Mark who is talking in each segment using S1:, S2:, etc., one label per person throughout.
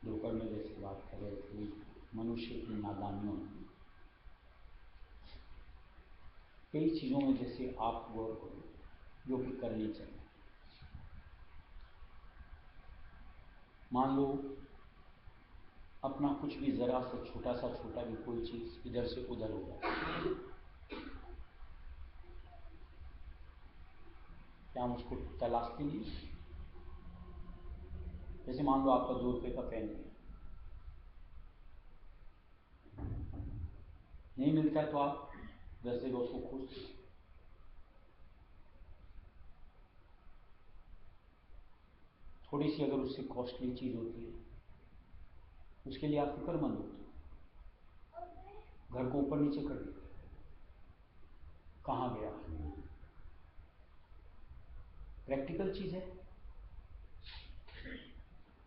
S1: दोपहर में जैसे बात कर रहे थे मनुष्य की नादानियों में कई चीज़ों में जैसे आप गौर करो जो कि करनी चाहिए। मान लो अपना कुछ भी ज़रा सा छोटा भी कोई चीज़ इधर से उधर हो जाए, क्या हम उसको तलाशते नहीं? जैसे मान लो आपका 2 रुपये का पेन है, नहीं मिलता है तो आप 10 जगह उसको खोजते। थोड़ी सी अगर उससे कॉस्टली चीज़ होती है उसके लिए आप फिक्रमंद होते हो, घर को ऊपर नीचे कर देते, कहाँ गया? प्रैक्टिकल चीज़ है,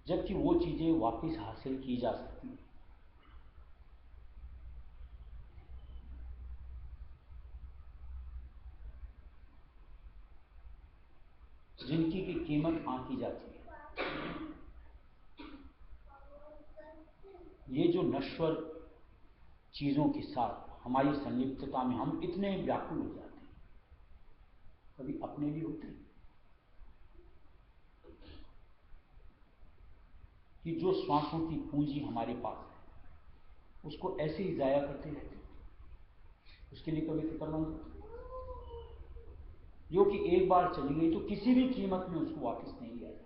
S1: जबकि वो चीज़ें वापस हासिल की जा सकती हैं। जिनकी की कीमत आंकी जाती है। ये जो नश्वर चीज़ों के साथ हमारी संलिप्तता में हम इतने व्याकुल हो जाते हैं, कभी अपने लिए होते हैं कि जो श्वासों की पूंजी हमारे पास है उसको ऐसे ही जाया करते रहते, उसके लिए कभी फिक्रमंद होते, जो कि एक बार चली गई तो किसी भी कीमत में उसको वापस नहीं लिया जा सकता।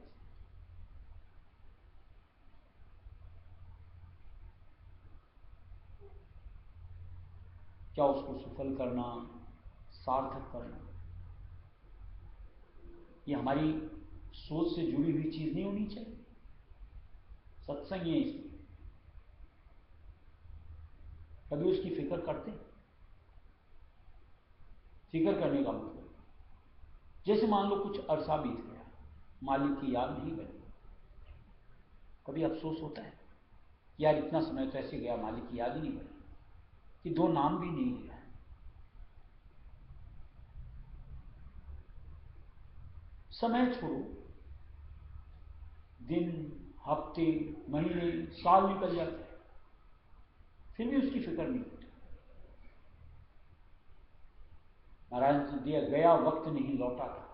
S1: क्या उसको सफल करना, सार्थक करना, ये हमारी सोच से जुड़ी हुई चीज नहीं होनी चाहिए। सत्संग है इसमें, कभी उसकी फिक्र करते? फिक्र करने का मतलब जैसे मान लो कुछ अरसा बीत गया, मालिक की याद नहीं बनी, कभी अफसोस होता है यार इतना समय तो ऐसे गया, मालिक की याद ही नहीं बनी, कि 2 नाम भी नहीं लिया। समय छोड़ो, दिन, हफ्ते, महीने, साल निकल जाते हैं, फिर भी उसकी फिक्र नहीं होती। महाराज जी दिया गया वक्त नहीं लौटा था,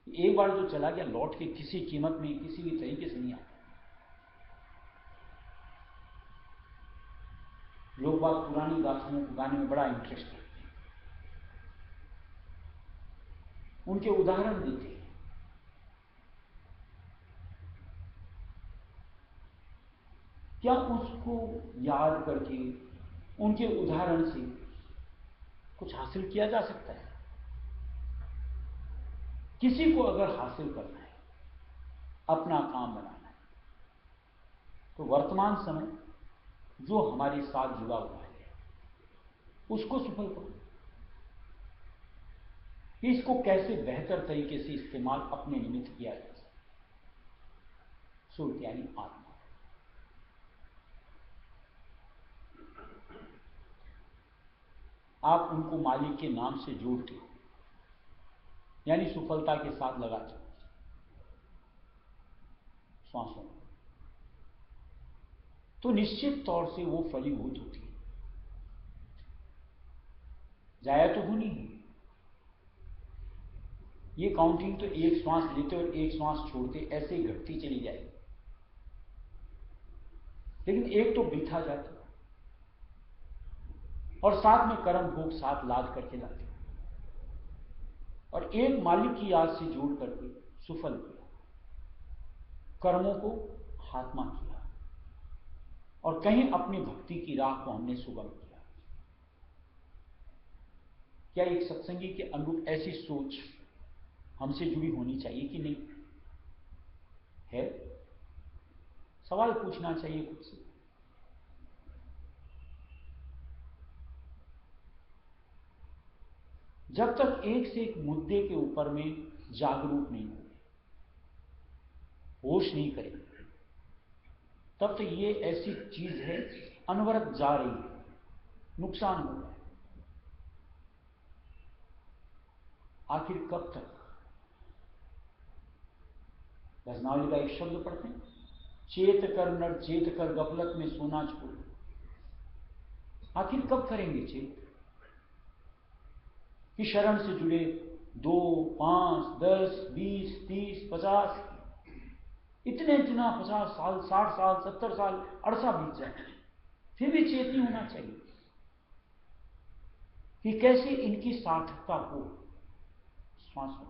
S1: एक बार जो चला गया लौट के किसी कीमत में किसी भी तरीके से नहीं आता। लोग बात पुरानी गाथाओं को गाने में बड़ा इंटरेस्ट रखते हैं। उनके उदाहरण देते हैं। क्या उसको याद करके उनके उदाहरण से कुछ हासिल किया जा सकता है? किसी को अगर हासिल करना है, अपना काम बनाना है, तो वर्तमान समय जो हमारे साथ जुड़ा हुआ है उसको सफल करो। इसको कैसे बेहतर तरीके से इस्तेमाल अपने निमित्त किया जा सकता? सुरत यानी आत्मा। आप उनको मालिक के नाम से जोड़ते हो, यानी सफलता के साथ लगाते हो श्वासों में, तो निश्चित तौर से वो फलीभूत होती है। जाया तो होनी है। ये काउंटिंग तो एक श्वास लेते और एक श्वास छोड़ते ऐसे ही घटती चली जाएगी, लेकिन एक तो बिथा जाता और साथ में कर्म भोग साथ लाद करके लाते, और एक मालिक की याद से जोड़ करके सुफल किया, कर्मों को हात्मा किया, और कहीं अपनी भक्ति की राह को हमने सुगम किया। क्या एक सत्संगी के अनुरूप ऐसी सोच हमसे जुड़ी होनी चाहिए कि नहीं है? सवाल पूछना चाहिए खुद से। जब तक एक से एक मुद्दे के ऊपर में जागरूक नहीं होंगे, होश नहीं करेंगे, तब तक ये ऐसी चीज है अनवरत जा रही है, नुकसान हो रहा है। आखिर कब तक? भजनावली का एक शब्द पढ़ते हैं, चेत कर नर चेत कर गफलत में सोना छोड़। आखिर कब करेंगे चेत कि शरण से जुड़े 2, 5, 10, 20, 30, 50 इतने 50 साल, 60 साल, 70 साल अरसा बीत जाए, फिर भी चेत नहीं होना चाहिए कि कैसे इनकी सार्थकता हो श्वासों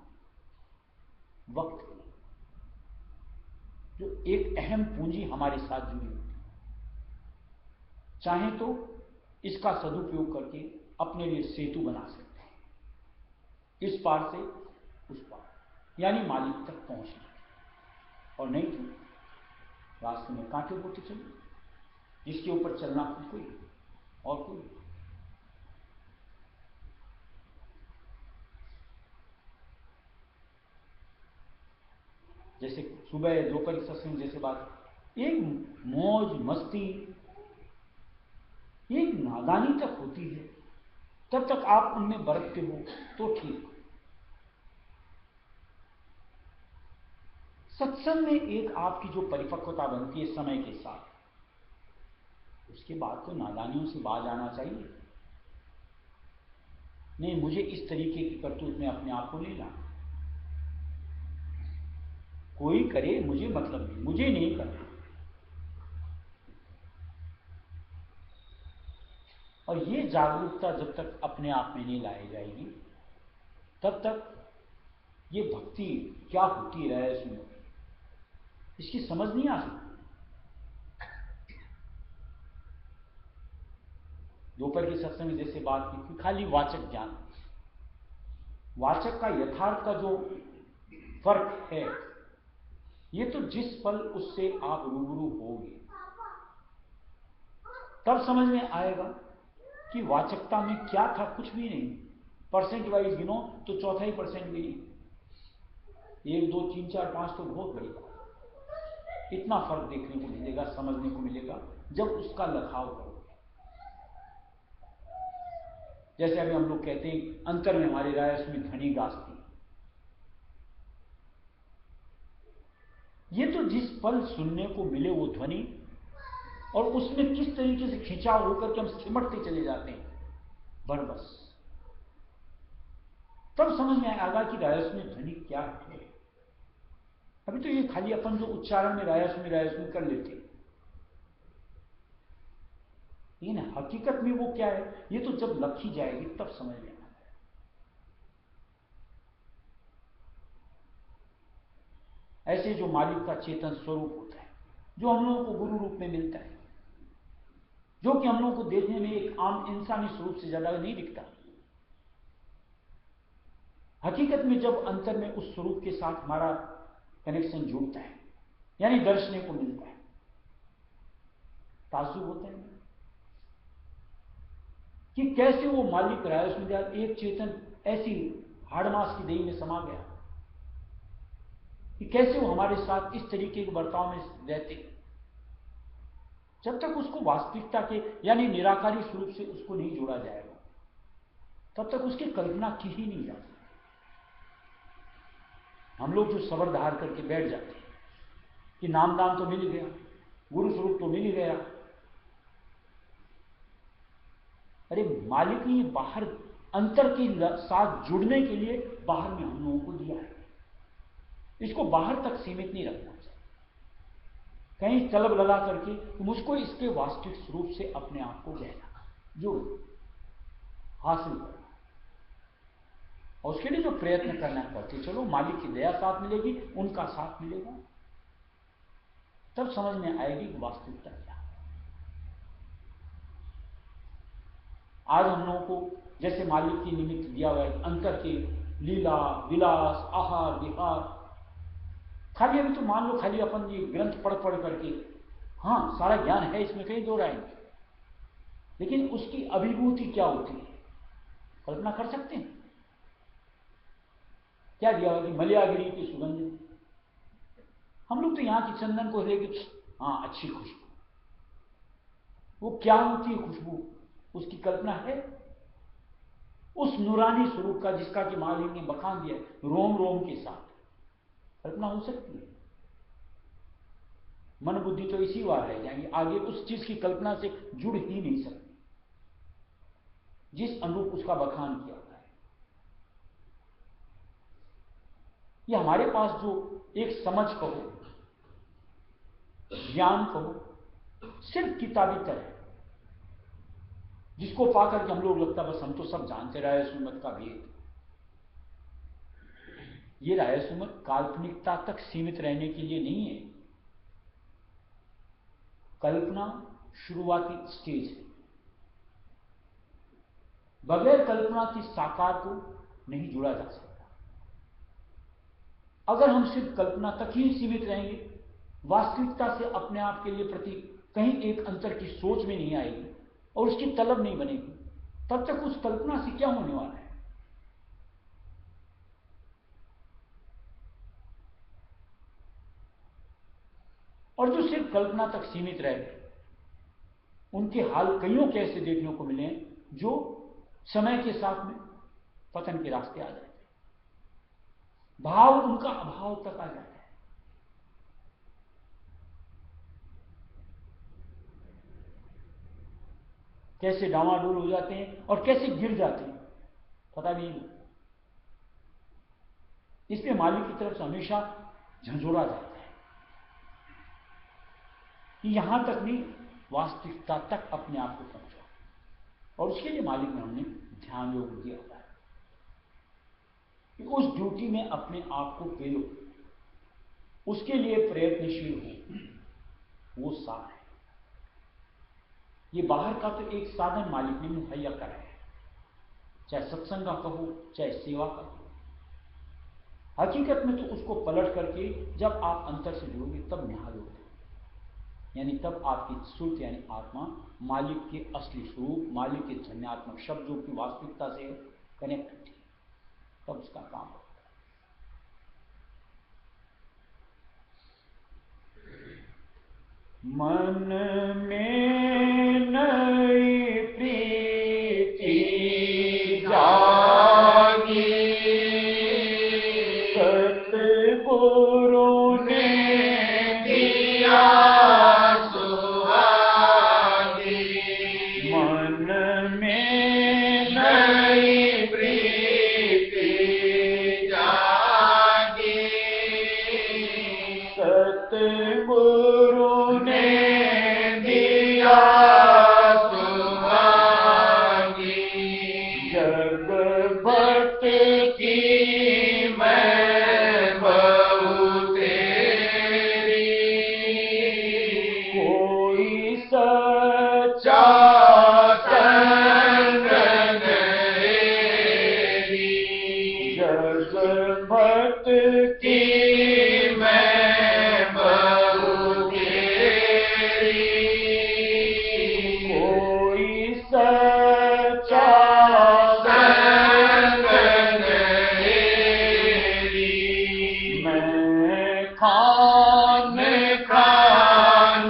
S1: वक्त की, जो एक अहम पूंजी हमारे साथ जुड़ी होती है। चाहे तो इसका सदुपयोग करके अपने लिए सेतु बना सकते हैं, इस पार से उस पार, यानी मालिक तक पहुंचना, और नहीं तो रास्ते में कांटे होते चले, जिसके ऊपर चलना कोई और कोई। जैसे सुबह दोपहर सत्संग जैसे बात, एक मौज मस्ती, एक नादानी तक होती है, तब तक आप उनमें बरतते हो तो ठीक। सत्संग में एक आपकी जो परिपक्वता बनती है समय के साथ, उसके बाद तो नादानियों से बाज आना चाहिए। नहीं, मुझे इस तरीके की करतूत में अपने आप को नहीं लाना। कोई करे मुझे मतलब नहीं, मुझे नहीं करना। और ये जागरूकता जब तक अपने आप में नहीं लाई जाएगी, तब तक ये भक्ति क्या होती है इसमें इसकी समझ नहीं आ सकती। दोपहर के सत्संग में जैसे बात की थी, खाली वाचक ज्ञान, वाचक का यथार्थ का जो फर्क है, ये तो जिस पल उससे आप रूबरू होगे तब समझ में आएगा कि वाचकता में क्या था। कुछ भी नहीं। परसेंट वाइज गिनो तो 1/4% भी नहीं, 1, 2, 3, 4, 5 तो बहुत बड़ी बात। इतना फर्क देखने को मिलेगा, समझने को मिलेगा जब उसका लखाव करोगे। जैसे अभी हम लोग कहते हैं अंतर में हमारी राय उसमें ध्वनि गाजती, ये तो जिस पल सुनने को मिले वो ध्वनि, और उसमें किस तरीके से खिंचाव होकर के हम सिमटते चले जाते हैं बरबस, तब समझ में आएगा कि रायस में ध्वनि क्या है। अभी तो ये खाली अपन जो उच्चारण में रायस में कर लेते हैं, लेकिन हकीकत में वो क्या है, ये तो जब लखी जाएगी तब समझ में आएगा। ऐसे जो मालिक का चेतन स्वरूप होता है, जो हम लोगों को गुरु रूप में मिलता है, जो कि हम लोगों को देखने में एक आम इंसानी स्वरूप से ज्यादा नहीं दिखता। हकीकत में जब अंतर में उस स्वरूप के साथ हमारा कनेक्शन जुड़ता है, यानी दर्शने को मिलता है, ताज्जुब होता है कि कैसे वो मालिक रहा है उसमें एक चेतन ऐसी हाड़मास की देही में समा गया कि कैसे वो हमारे साथ इस तरीके के बर्ताव में रहते। जब तक उसको वास्तविकता के यानी निराकारी स्वरूप से उसको नहीं जोड़ा जाएगा, तब तक उसकी कल्पना की ही नहीं जाती। हम लोग जो सबर धार करके बैठ जाते हैं कि नामदान तो मिल गया, गुरु स्वरूप तो मिल गया, अरे मालिक ने बाहर अंतर के साथ जुड़ने के लिए बाहर में हम लोगों को दिया है। इसको बाहर तक सीमित नहीं रखना चाहिए, कहीं तलब लगा करके मुझको इसके वास्तविक स्वरूप से अपने आप को गहना जो हासिल करना, और उसके लिए जो प्रयत्न करना करते चलो, मालिक की दया साथ मिलेगी, उनका साथ मिलेगा, तब समझ में आएगी वास्तविकता क्या। आज हम लोगों को जैसे मालिक की निमित्त दिया हुआ है अंतर के लीला विलास आहार विहार, खाली अभी तो मान लो खाली अपन ये ग्रंथ पढ़ पढ़ करके, हाँ सारा ज्ञान है इसमें, कहीं दो राय नहीं, लेकिन उसकी अभिभूति क्या होती है कल्पना कर सकते हैं? क्या दिया हुआ कि मलयागिरी की सुगंध, हम लोग तो यहां की चंदन को लेके हाँ अच्छी खुशबू, वो क्या होती है खुशबू, उसकी कल्पना है? उस नूरानी स्वरूप का जिसका कि मालिक ने बखान दिया रोम रोम के साथ, कल्पना हो सकती है? मन बुद्धि तो इसी बार रह जाएंगे, आगे उस चीज की कल्पना से जुड़ ही नहीं सकती जिस अनुरूप उसका बखान किया होता है। ये हमारे पास जो एक समझ कहो, ज्ञान कहो, सिर्फ किताबी तरह है, जिसको पाकर के हम लोग लगता बस हम तो सब जानते राय सुमत का भेद। ये राय सुमत काल्पनिकता तक सीमित रहने के लिए नहीं है, कल्पना शुरुआती स्टेज है, बगैर कल्पना की साकार को नहीं जुड़ा जा सकता। अगर हम सिर्फ कल्पना तक ही सीमित रहेंगे, वास्तविकता से अपने आप के लिए प्रति कहीं एक अंतर की सोच में नहीं आएगी और उसकी तलब नहीं बनेगी, तब तक उस कल्पना से क्या होने वाला है? और जो सिर्फ कल्पना तक सीमित रह गए, उनके हाल कईयों के ऐसे देखने को मिले हैं जो समय के साथ में पतन के रास्ते आ जाते हैं, भाव उनका अभाव तक आ जाता है। कैसे डावाडोल हो जाते हैं और कैसे गिर जाते हैं पता नहीं। इसमें मालिक की तरफ से हमेशा झंझोड़ा जाता है कि यहां तक नहीं, वास्तविकता तक अपने आप को पहुंचा, और उसके लिए मालिक ने हमने ध्यान योग दिया होता है कि उस ड्यूटी में अपने आप को पेलो, उसके लिए प्रयत्नशील हो, वो सार है। ये बाहर का तो एक साधन मालिक ने मुहैया कराया है, चाहे सत्संग का कहो चाहे सेवा का कहो, हकीकत में तो उसको पलट करके जब आप अंतर से जुड़ोगे तब निहाल होते, यानी तब आपकी सुर्त यानी आत्मा मालिक के असली स्वरूप, मालिक के धन्यात्मक शब्द जो कि वास्तविकता से कनेक्ट होती है, तब उसका काम होता है। मन में नई प्रीति जागी, सतगुरु ने दिया सुहागी। मन में नई प्रीति जागी, सतगुरु भक्त की मैं बहुत भक्त की मैं बहु तेरी, कोई सच्चा संग तेरी, मैं खान खान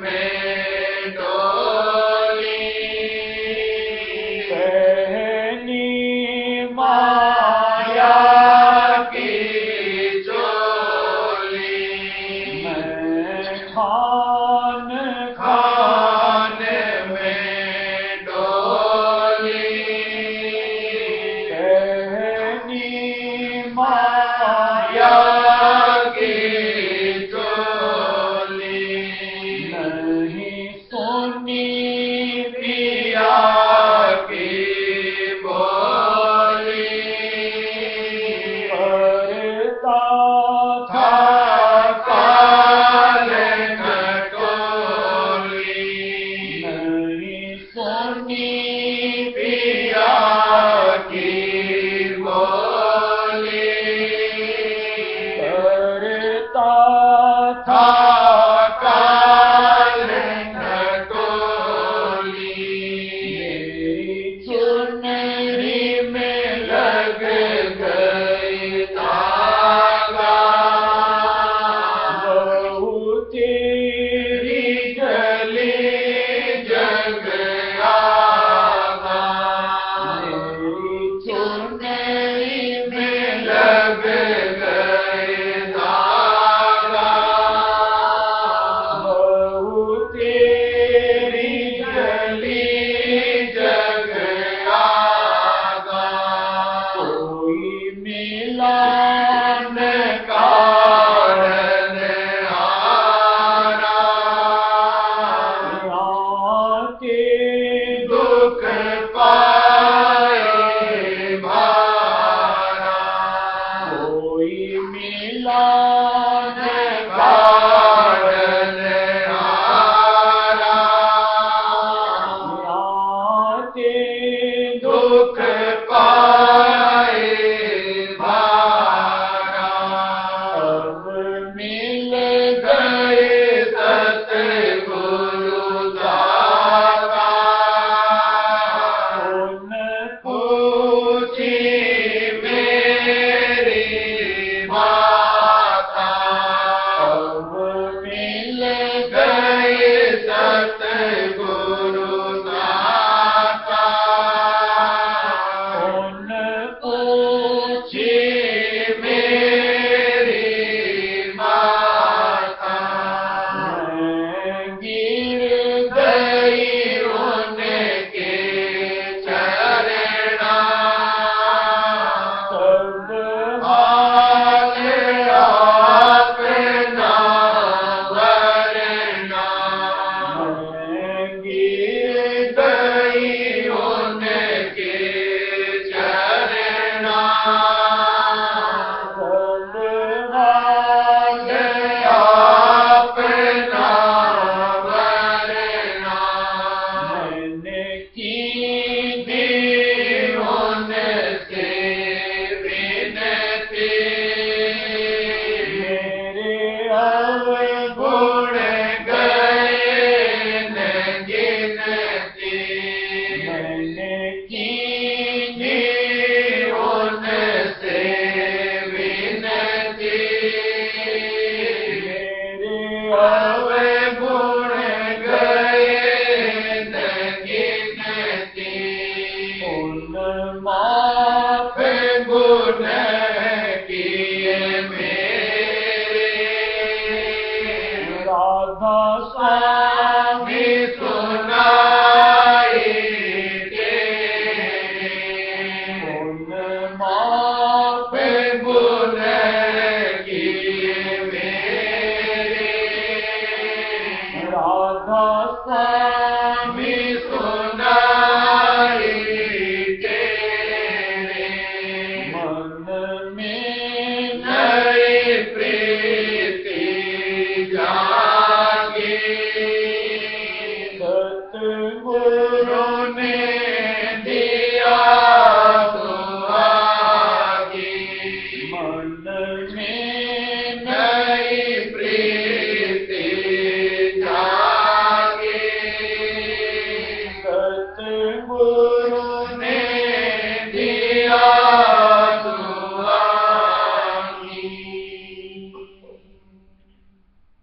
S1: में डोली, पहनी माया की चोली, मैं खान खान में डोली, पहनी माया की चोली, नहीं सुनी पिया की बोली, करता था काल खटोली, नहीं सुनी पिया की बोली, करता था काल खटोली, मेरी चुनरी में लग गई धागा, बहु तेरी जली जग आगा, मेरी चुनरी में लग गई धागा, बहु तेरी जली जग आगा, कोई मिलान कारण हारा, आते दुख पाए भारा, कोई मिलान कारण हारा, आते दुख पाए भारा, अब मिल गए सतगुरु दाता, उन पूछी मेरी माता, अब मिल गए सतगुरु दाता, उन पूछी मेरी माता, मैं गिर गई उनके चरणा, सब हाल अपना वरना, मैं गिर गई उनके चरणा, सब हाल अपना वरना, मैंने की दी उनसे विनती, मेरे अवगुण गए न गिनती, मैंने की दी उनसे विनती, मेरे अवगुण गए न गिनती, उन माफ गुण किए मेरे, राधा स्वामी सुनाई तेरे, उन माफ गुण किए मेरे, राधा स्वामी सुनाई तेरे, मन में नई प्रीति जागी, सतगुरु ने दिया सुहागी, मन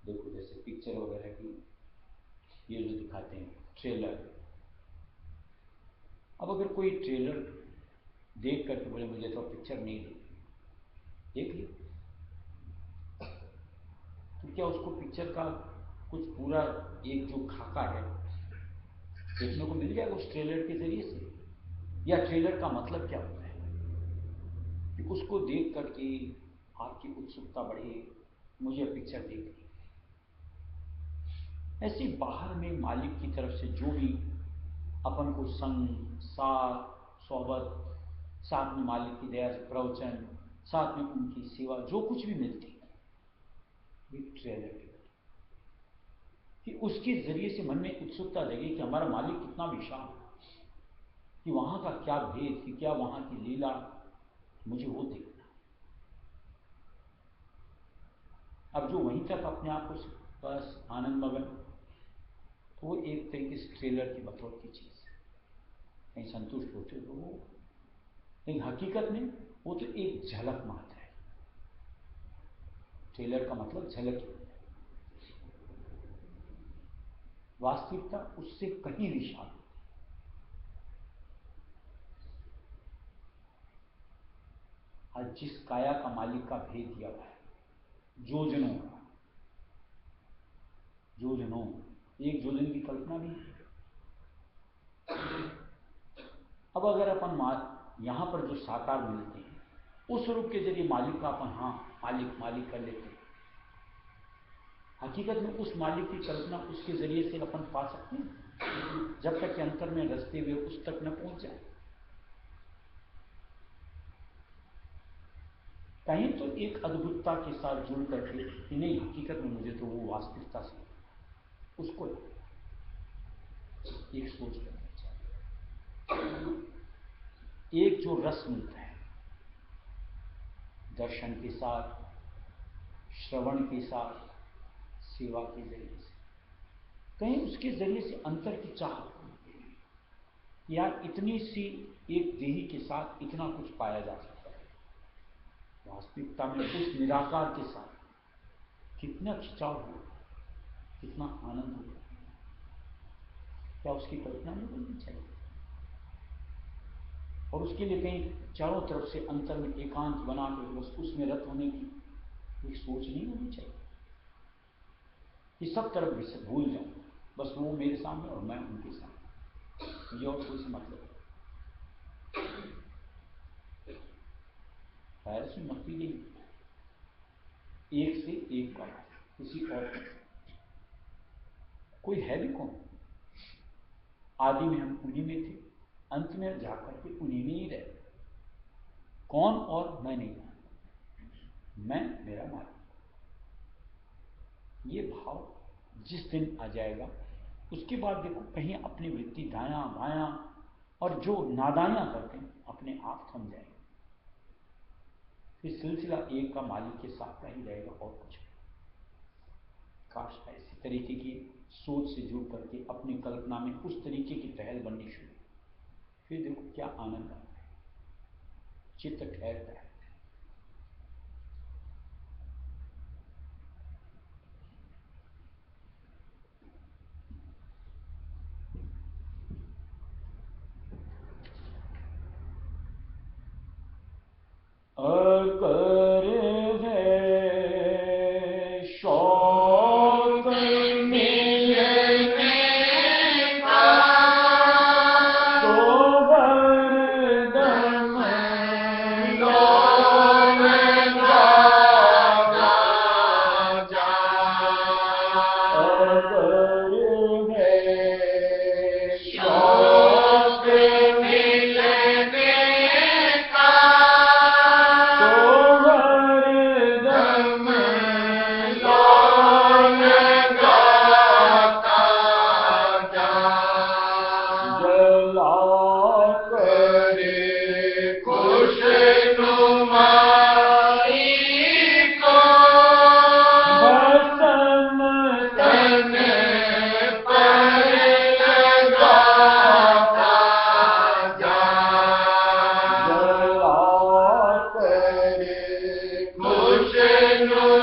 S1: देखो जैसे पिक्चर वगैरह की ये जो दिखाते हैं ट्रेलर, अब अगर कोई ट्रेलर देख करके बोले मुझे तो पिक्चर नहीं देख ली, तो क्या उसको पिक्चर का कुछ पूरा एक जो खाका है देखने को मिल जाएगा उस ट्रेलर के जरिए से? या ट्रेलर का मतलब क्या होता है कि उसको देख करके आपकी उत्सुकता बढ़े, मुझे पिक्चर देखनी। ऐसे बाहर में मालिक की तरफ से जो भी अपन को संग, साथ, सोहबत, साथ में मालिक की दया से प्रवचन, साथ में उनकी सेवा, जो कुछ भी मिलती है एक ट्रेलर के कि उसके जरिए से मन में उत्सुकता जगे कि हमारा मालिक कितना विशाल, कि वहां का क्या भेद, कि क्या वहां की लीला, मुझे वो देखना। अब जो वहीं तक अपने आप को बस आनंद मगन, तो वो एक तरीके से ट्रेलर की बतौर की चीज है, कहीं संतुष्ट होते तो वो, लेकिन हकीकत में वो तो एक झलक मात्र है। ट्रेलर का मतलब झलक ही, वास्तविकता उससे कहीं विशाल होती है। आज जिस काया का मालिक का भेद दिया हुआ है, योजनों का, योजनों, एक योजन की कल्पना भी है। अब अगर अपन यहां पर जो साकार मिलते हैं उस रूप के जरिए मालिक का अपन हाँ मालिक मालिक कर लेते हैं, हकीकत में उस मालिक की कल्पना उसके जरिए से अपन पा सकते हैं जब तक कि अंतर में रचते हुए उस तक न पहुंच जाए। कहीं तो एक अद्भुतता के साथ जुड़ करके कि नहीं, हकीकत में मुझे तो वो वास्तविकता से उसको एक सोच करना चाहिए। एक जो रस मिलता है दर्शन के साथ, श्रवण के साथ, सेवा के जरिए से, कहीं उसके जरिए से अंतर की चाह, यार इतनी सी एक देही के साथ इतना कुछ पाया जा सकता है, वास्तविकता में उस निराकार के साथ कितना खिंचाव हो, कितना आनंद हो, क्या उसकी कल्पना नहीं करनी चाहिए? और उसके लिए कहीं चारों तरफ से अंतर में एकांत बना कर बस उसमें रत होने की एक सोच नहीं होनी चाहिए कि सब तरफ भूल जाऊं, बस वो मेरे सामने और मैं उनके सामने, मुझे और कोई से मतलब ऐसी मस्ती नहीं, एक से एक का किसी और का। कोई है भी कौन? आदि में हम उन्हीं में थे, अंत में जाकर के उन्हीं में ही रहे। कौन और मैं नहीं, मैं मेरा मालिक। ये भाव जिस दिन आ जाएगा उसके बाद देखो कहीं अपनी वृत्ति दायां बायां और जो नादानियां करते हैं अपने आप थम जाएंगे, फिर सिलसिला एक का मालिक के साथ का ही रहेगा और कुछ नहीं। काश ऐसी तरीके की सोच से जुड़ करके अपनी कल्पना में उस तरीके की पहल बननी शुरू, फिर देखो क्या आनंद आता है, चित्त ठहरता है। अगर है शौक मिलने का तो हरदम लो
S2: दिल को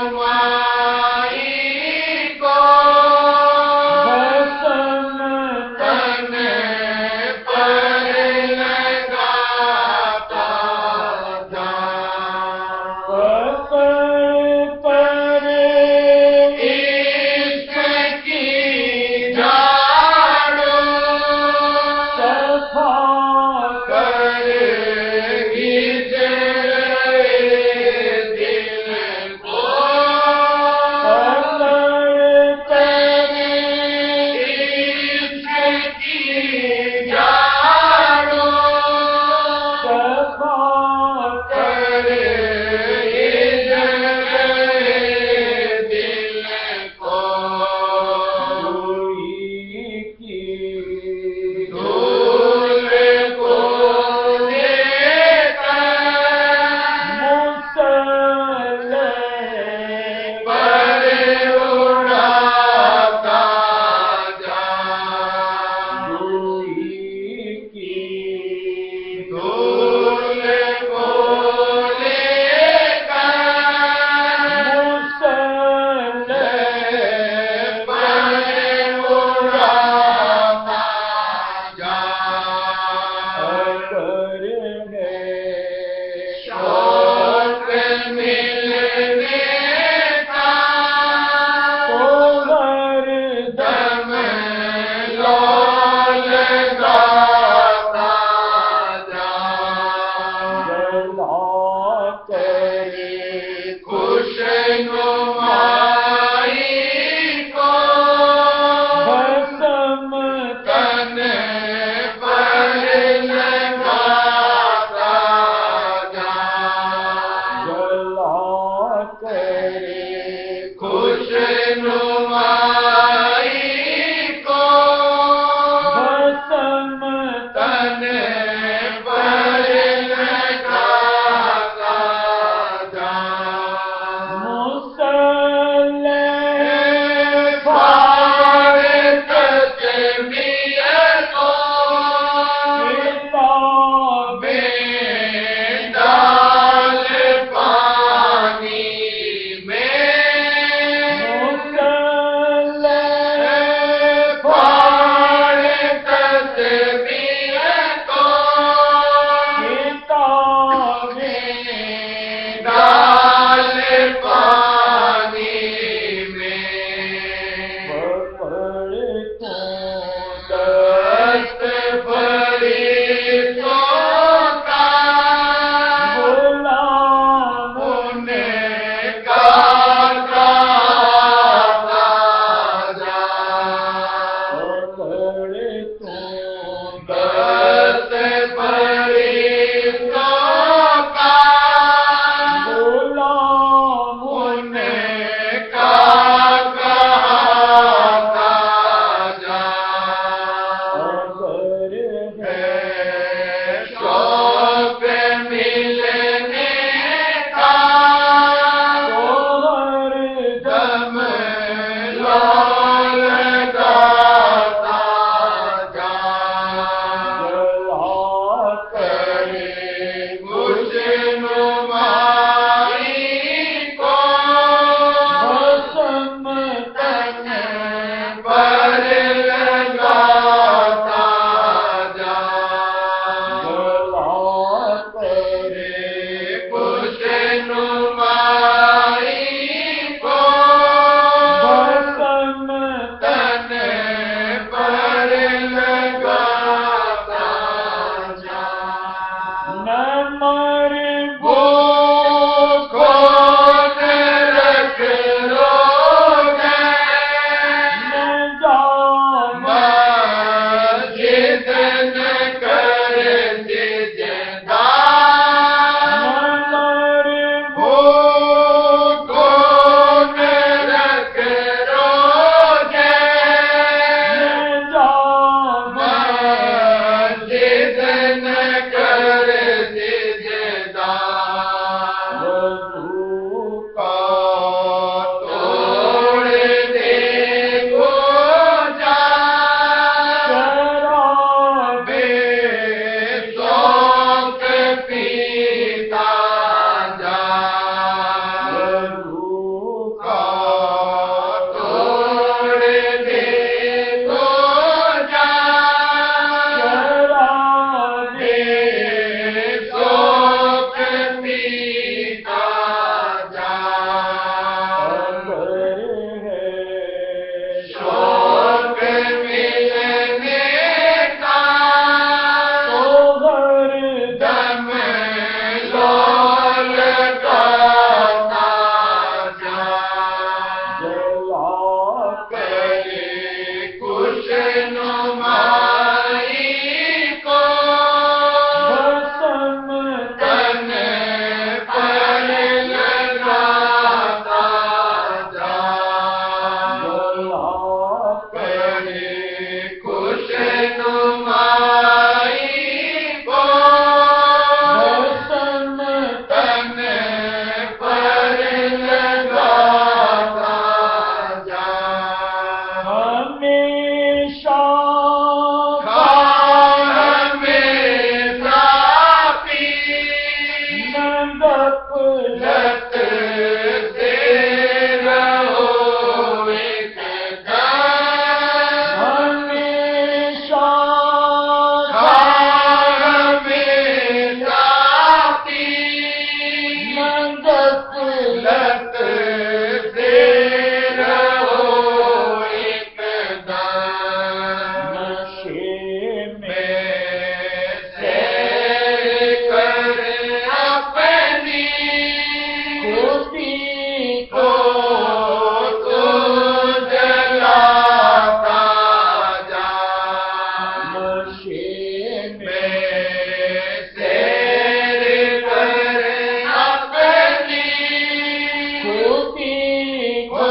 S1: खुदी को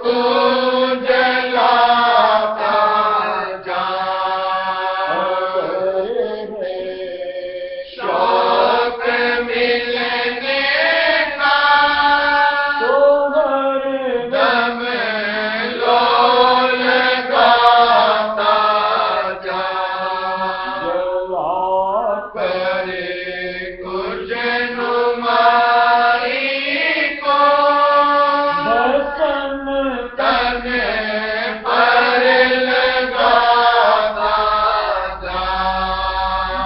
S2: तू जलाता जा, शौक मिलने का
S1: तो हर
S2: दम लो लगाता जा,
S1: जला
S2: करे कुछ नुमाई को
S1: भस्म
S2: तन पर लगाता जा,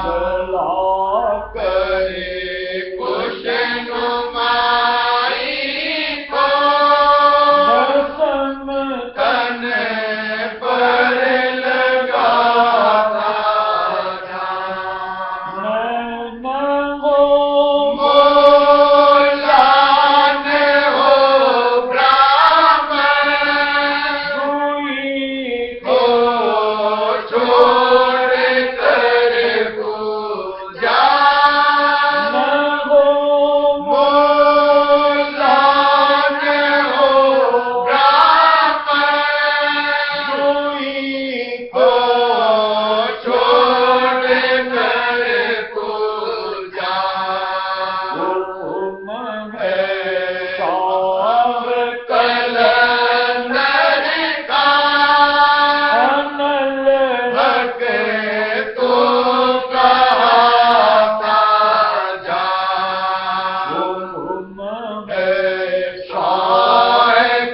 S1: जला
S2: करे कुछ नुमाई को
S1: भस्म
S2: तन पर लगाता जा,
S1: नैन हो
S2: मोलान हो ब्राह्मण
S1: हुई
S2: को छोड़ कर पूजा,
S1: न हो
S2: मोलान हो ब्राह्मण
S1: हुई
S2: को छोड़ कर पूजा,
S1: ओम
S2: है
S1: साव
S2: कलंदर का
S1: अनल
S2: हक तो कहता जा,
S1: ओम
S2: है शाह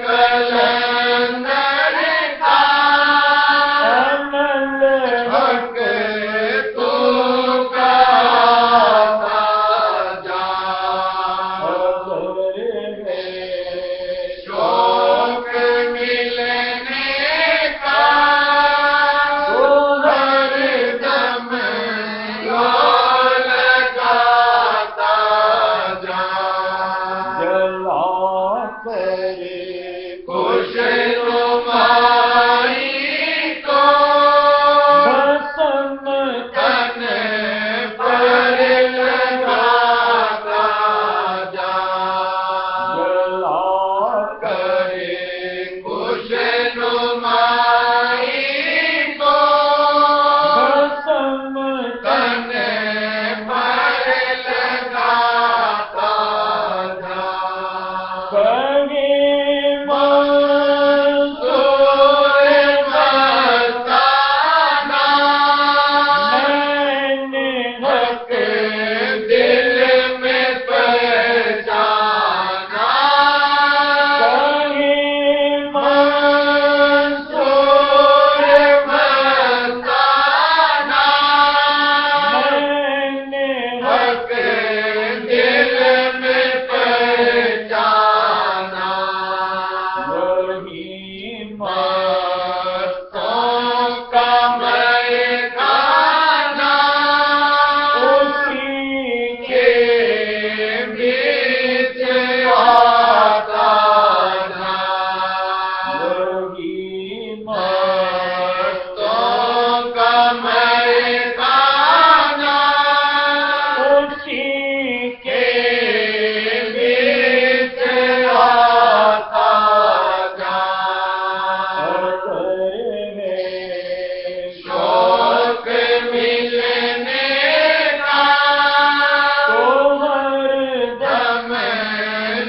S2: कलंदर का
S1: अनल
S2: हक तो कहता जा, शौक मिलने का हर दम लो लगाता जा,
S1: जला करे
S2: खुश नुमाई को
S1: भस्म
S2: तन पर लगाता जा,
S1: जला
S2: करे खुश नुमाई को
S1: भस्म
S2: तन पर लगाता जा,
S1: कहे
S2: मंसूर मस्ताना
S1: मैंने
S2: हक दिल में पहचाना,
S1: कहे
S2: मंसूर मस्ताना
S1: मैंने
S2: हक दिल में पहचाना,
S1: वही
S2: मस्तों का मैं खाना
S1: उसी
S2: के बीच आता था,
S1: वही
S2: मस्तों का मैं खाना
S1: उसी
S2: के बीच आता जा, शौक मिलने का दम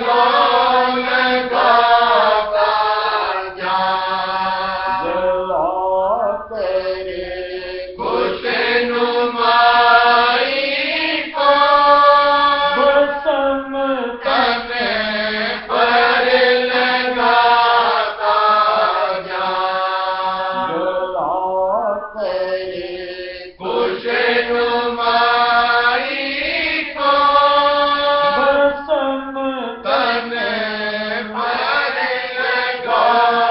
S2: लो लगाता जा, खुश नुमाई को तन पर लगाता जा, खुश नुमाई को तन पर लगाता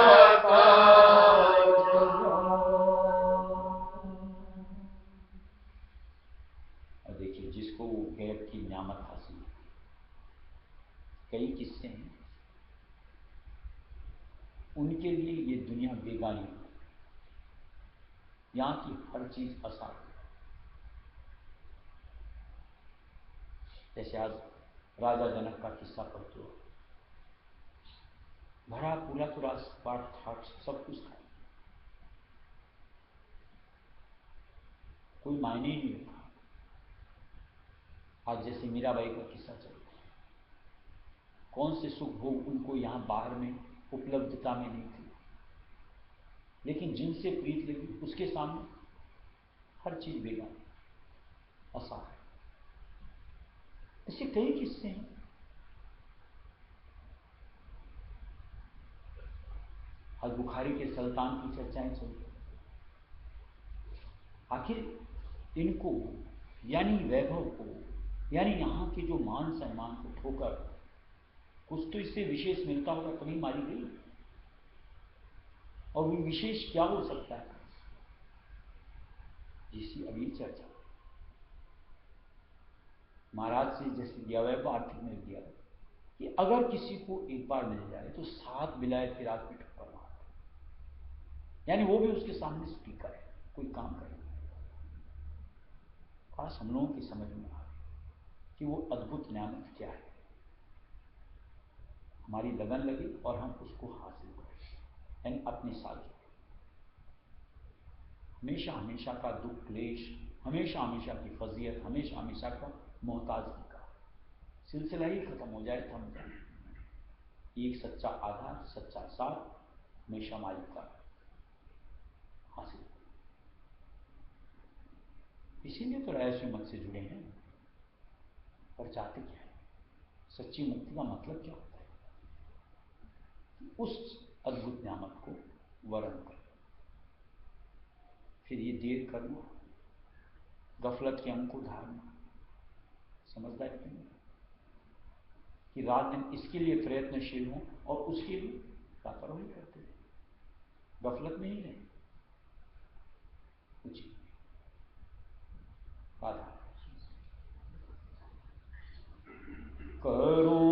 S1: और देखिए जिसको वो गैब की न्यामत हासिल है, कई किस्से हैं, उनके लिए ये दुनिया बेगानी है, यहाँ की हर चीज आसान है। जैसे आज राजा जनक का किस्सा पढ़ते हो, भरा पूरा तो राजपाट था, सब कुछ था, कोई मायने ही नहीं रखा। आज जैसे मीराबाई का किस्सा चल रहा है, कौन से सुख भोग उनको यहाँ बाहर में उपलब्धता में नहीं थी, लेकिन जिनसे प्रीत लगी उसके सामने हर चीज बेगानी, असार। ऐसे कई किस्से हैं। आज बुखारी के सुल्तान की चर्चाएं चलती, आखिर इनको यानी वैभव को, यानी यहाँ के जो मान सम्मान को ठोकर कुछ तो इससे विशेष मिलता होगा, तभी मारी गई। और वो विशेष क्या हो सकता है, जिसकी अभी चर्चा महाराज से जैसे दिया हुआ है वो आर्थिक में दिया है कि अगर किसी को एक बार मिल जाए तो 7 विलायत की रात में ठप्पर मार, यानी वो भी उसके सामने स्पीकर है, कोई काम करे। आज हम लोगों की समझ में आ कि वो अद्भुत नियामत क्या है, हमारी लगन लगे और हम उसको हासिल करें, यानी अपने साथ जोड़ें। हमेशा हमेशा का दुख क्लेश, हमेशा हमेशा की फजीयत, हमेशा हमेशा का मोहताजगी का सिलसिला ही खत्म हो जाए, थम जाए। एक सच्चा आधार, सच्चा साथ हमेशा मालिक का हासिल। इसीलिए तो रहस्य मत से जुड़े हैं। पर चाहते क्या है, सच्ची मुक्ति का मतलब क्या होता है, उस अद्भुत नियामत को वर्ण कर, फिर ये देर करना, गफलत के अंक को धारना, समझदारी नहीं कि रात दिन इसके लिए प्रयत्नशील हों और उसके लिए लापरवाही करते हैं, गफलत में ही रहे कुछ आधा। करो